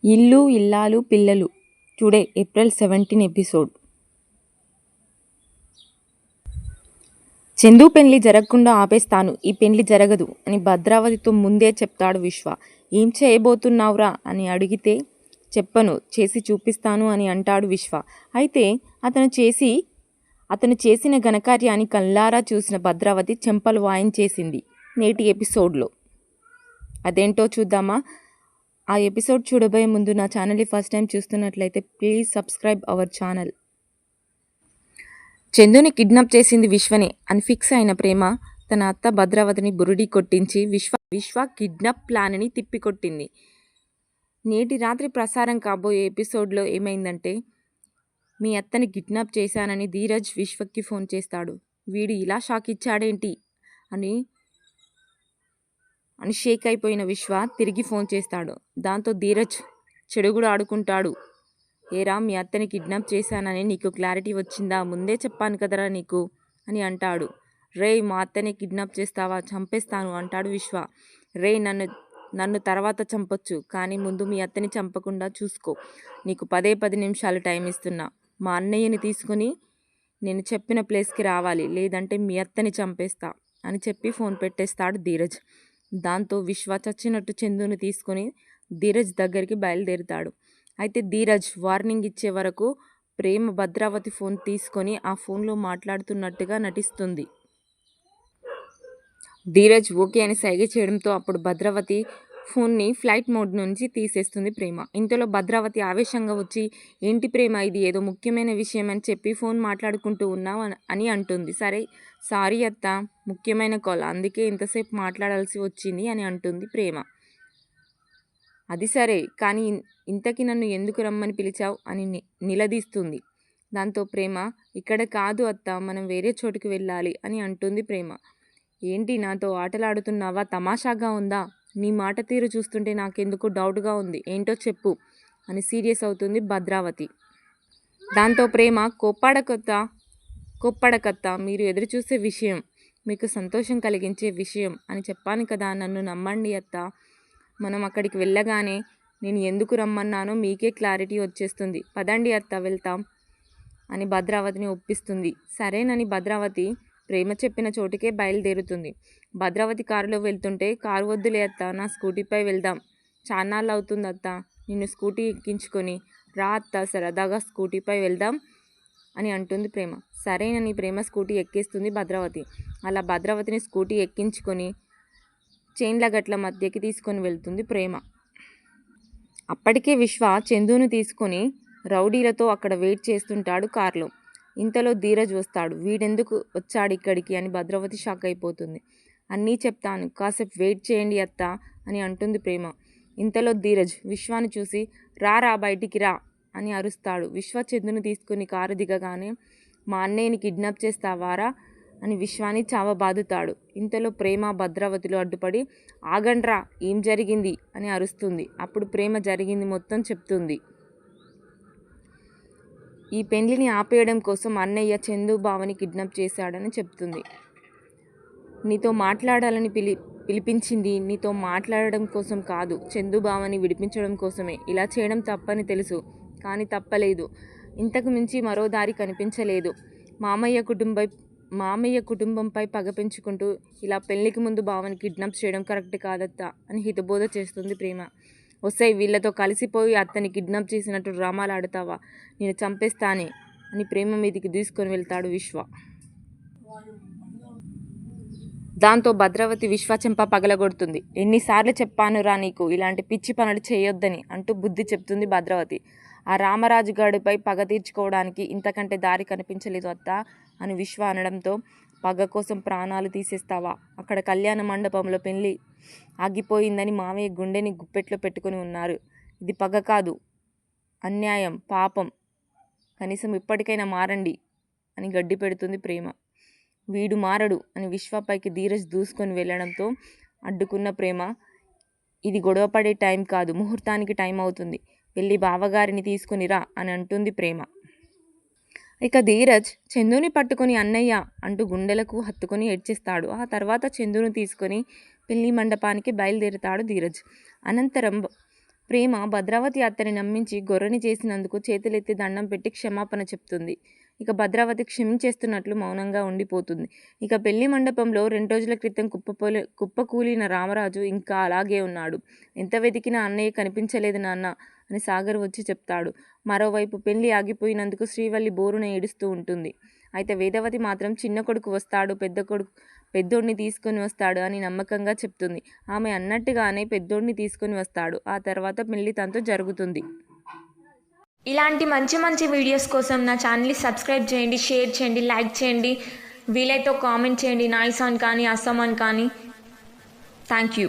ఇల్లు ఇల్లాలు పిల్లలు టుడే ఏప్రిల్ 17 ఎపిసోడ్. చందు పెళ్లి జరగకుండా ఆపేస్తాను, ఈ పెళ్లి జరగదు అని భద్రావతితో ముందే చెప్తాడు విశ్వ. ఏం చేయబోతున్నావురా అని అడిగితే చెప్పను, చేసి చూపిస్తాను అని అంటాడు విశ్వ. అయితే అతను చేసిన ఘనకార్యాన్ని కళ్ళారా చూసిన భద్రావతి చెంపలు వాయించేసింది నేటి ఎపిసోడ్లో. అదేంటో చూద్దామా? ఆ ఎపిసోడ్ చూడబోయే ముందు నా ఛానల్ని ఫస్ట్ టైం చూస్తున్నట్లయితే ప్లీజ్ సబ్స్క్రైబ్ అవర్ ఛానల్. చందుని కిడ్నాప్ చేసింది విశ్వనే అని ఫిక్స్ అయిన ప్రేమ తన అత్త భద్రావతిని బురుడి కొట్టించి విశ్వ కిడ్నాప్ ప్లాన్ని తిప్పికొట్టింది. నేటి రాత్రి ప్రసారం కాబోయే ఎపిసోడ్లో ఏమైందంటే, మీ అత్తని కిడ్నాప్ చేశానని ధీరజ్ విశ్వకి ఫోన్ చేస్తాడు. వీడు ఇలా షాక్ ఇచ్చాడేంటి అని షేక్ అయిపోయిన విశ్వ తిరిగి ఫోన్ చేస్తాడు. దాంతో ధీరజ్ చెడుగుడు ఆడుకుంటాడు. ఏరా, మీ అత్తని కిడ్నాప్ చేశానని నీకు క్లారిటీ వచ్చిందా? ముందే చెప్పాను కదరా నీకు అని అంటాడు. రే, మా అత్తని కిడ్నాప్ చేస్తావా? చంపేస్తాను అంటాడు విశ్వ. రే, నన్ను తర్వాత చంపొచ్చు, కానీ ముందు మీ అత్తని చంపకుండా చూసుకో. నీకు 10 నిమిషాలు టైం ఇస్తున్నా. మా అన్నయ్యని తీసుకుని నేను చెప్పిన ప్లేస్కి రావాలి, లేదంటే మీ అత్తని చంపేస్తా అని చెప్పి ఫోన్ పెట్టేస్తాడు ధీరజ్. దాంతో విశ్వ చచ్చినట్టు చందుని తీసుకుని ధీరజ్ దగ్గరికి బయలుదేరుతాడు. అయితే ధీరజ్ వార్నింగ్ ఇచ్చే వరకు ప్రేమ భద్రావతి ఫోన్ తీసుకొని ఆ ఫోన్లో మాట్లాడుతున్నట్టుగా నటిస్తుంది. ధీరజ్ ఓకే అని సైగ చేయడంతో అప్పుడు భద్రావతి ఫోన్ని ఫ్లైట్ మోడ్ నుంచి తీసేస్తుంది ప్రేమ. ఇంతలో భద్రావతి ఆవేశంగా వచ్చి, ఏంటి ప్రేమ, ఇది ఏదో ముఖ్యమైన విషయం అని చెప్పి ఫోన్ మాట్లాడుకుంటూ ఉన్నావు అని అంటుంది. సరే, సారీ అత్త, ముఖ్యమైన కాల్, అందుకే ఇంతసేపు మాట్లాడాల్సి వచ్చింది అని అంటుంది ప్రేమ. అది సరే, కానీ ఇంతకీ నన్ను ఎందుకు రమ్మని పిలిచావు అని నిలదీస్తుంది. దాంతో ప్రేమ, ఇక్కడ కాదు అత్త, మనం వేరే చోటుకి వెళ్ళాలి అని అంటుంది ప్రేమ. ఏంటి, నాతో ఆటలాడుతున్నావా? తమాషాగా ఉందా? నీ మాట తీరు చూస్తుంటే నాకెందుకు డౌట్గా ఉంది, ఏంటో చెప్పు అని సీరియస్ అవుతుంది భద్రావతి. దాంతో ప్రేమ, కోప్పడకత్త, మీరు ఎదురు చూసే విషయం, మీకు సంతోషం కలిగించే విషయం అని చెప్పాను కదా, నన్ను నమ్మండి అత్త. మనం అక్కడికి వెళ్ళగానే నేను ఎందుకు రమ్మన్నానో మీకే క్లారిటీ వచ్చేస్తుంది. పదండి అత్త, వెళ్తాం అని భద్రావతిని ఒప్పిస్తుంది. సరేనని భద్రావతి ప్రేమ చెప్పిన చోటుకే బయలుదేరుతుంది. భద్రావతి కారులో వెళ్తుంటే, కారు వద్దులే అత్త, నా స్కూటీపై వెళ్దాం, చాన్నాళ్ళు అవుతుంది అత్త నిన్ను స్కూటీ ఎక్కించుకొని, రా అత్త, సరదాగా స్కూటీపై వెళ్దాం అని అంటుంది ప్రేమ. సరేనని ప్రేమ స్కూటీ ఎక్కేస్తుంది భద్రావతి. అలా భద్రావతిని స్కూటీ ఎక్కించుకొని చైన్లగట్ల మధ్యకి తీసుకొని వెళ్తుంది ప్రేమ. అప్పటికే విశ్వ చందును తీసుకొని రౌడీలతో అక్కడ వెయిట్ చేస్తుంటాడు కారులో. ఇంతలో ధీరజ్ వస్తాడు. వీడెందుకు వచ్చాడు ఇక్కడికి అని భద్రావతి షాక్ అయిపోతుంది. అన్నీ చెప్తాను, కాసేపు వెయిట్ చేయండి అత్త అని అంటుంది ప్రేమ. ఇంతలో ధీరజ్ విశ్వాని చూసి, రా బయటికి రా అని అరుస్తాడు. విశ్వ చందును తీసుకుని కారు దిగగానే, మా అన్నయ్యని కిడ్నాప్ చేస్తావారా అని విశ్వాని చావబాదుతాడు. ఇంతలో ప్రేమ భద్రావతిలో అడ్డుపడి, ఆగండ్రా, ఏం జరిగింది అని అరుస్తుంది. అప్పుడు ప్రేమ జరిగింది మొత్తం చెప్తుంది. ఈ పెళ్లిని ఆపేయడం కోసం అన్నయ్య చందు బావని కిడ్నాప్ చేశాడని చెప్తుంది. నీతో మాట్లాడాలని పిలిపించింది నీతో మాట్లాడడం కోసం కాదు, చందు బావని విడిపించడం కోసమే. ఇలా చేయడం తప్పని తెలుసు, కానీ తప్పలేదు. ఇంతకు మించి మరో దారి కనిపించలేదు. మామయ్య కుటుంబంపై పగ పెంచుకుంటూ ఇలా పెళ్లికి ముందు బావని కిడ్నాప్ చేయడం కరెక్ట్ కాదత్తా అని హితబోధ చేస్తుంది ప్రేమ. వస్తాయి, వీళ్ళతో కలిసిపోయి అత్తని కిడ్నాప్ చేసినట్టు డ్రామాలు ఆడతావా, నేను చంపేస్తానే అని ప్రేమ మీదికి దూసుకొని వెళ్తాడు విశ్వ. దాంతో భద్రావతి విశ్వ చెంప పగలగొడుతుంది. ఎన్నిసార్లు చెప్పానురా నీకు ఇలాంటి పిచ్చి పనులు చేయొద్దని అంటూ బుద్ధి చెప్తుంది భద్రావతి. ఆ రామరాజు గాడిపై పగ తీర్చుకోవడానికి ఇంతకంటే దారి కనిపించలేదు అత్త అని విశ్వ అనడంతో, పగ కోసం ప్రాణాలు తీసేస్తావా? అక్కడ కళ్యాణ మండపంలో పెళ్లి ఆగిపోయిందని మామయ్య గుండెని గుప్పెట్లో పెట్టుకుని ఉన్నారు. ఇది పగ కాదు, అన్యాయం, పాపం. కనీసం ఇప్పటికైనా మారండి అని గడ్డి పెడుతుంది ప్రేమ. వీడు మారడు అని విశ్వపైకి ధీరజ్ దూసుకొని వెళ్ళడంతో అడ్డుకున్న ప్రేమ, ఇది గొడవపడే టైం కాదు, ముహూర్తానికి టైం అవుతుంది, వెళ్ళి బావగారిని తీసుకుని రా అని అంటుంది ప్రేమ. ఇక ధీరజ్ చందుని పట్టుకొని అన్నయ్య అంటూ గుండెలకు హత్తుకొని ఏడ్చేస్తాడు. ఆ తర్వాత చందును తీసుకొని పెళ్లి మండపానికి బయలుదేరుతాడు ధీరజ్. అనంతరం ప్రేమ భద్రావతి అత్తని నమ్మించి గొర్రెని చేసినందుకు చేతులెత్తి దండం పెట్టి క్షమాపణ చెప్తుంది. ఇక భద్రావతి క్షమించేస్తున్నట్లు మౌనంగా ఉండిపోతుంది. ఇక పెళ్లి మండపంలో 2 రోజుల క్రితం కుప్పకూలిన రామరాజు ఇంకా అలాగే ఉన్నాడు. ఎంత వెతికినా అన్నయ్య కనిపించలేదు నాన్న అని సాగర్ వచ్చి చెప్తాడు. మరోవైపు పెళ్లి ఆగిపోయినందుకు శ్రీవల్లి బోరున ఏడుస్తూ ఉంటుంది. అయితే వేదవతి మాత్రం చిన్న కొడుకు వస్తాడు, పెద్దోడిని తీసుకొని వస్తాడు అని నమ్మకంగా చెప్తుంది. ఆమె అన్నట్టుగానే పెద్దోడిని తీసుకొని వస్తాడు. ఆ తర్వాత పెళ్లి తనతో జరుగుతుంది. ఇలాంటి మంచి మంచి వీడియోస్ కోసం నా ఛానల్ని సబ్స్క్రైబ్ చేయండి, షేర్ చేయండి, లైక్ చేయండి, వీలైతే కామెంట్ చేయండి. నైస్ అని కానీ అస్సాం అని కానీ. Thank you.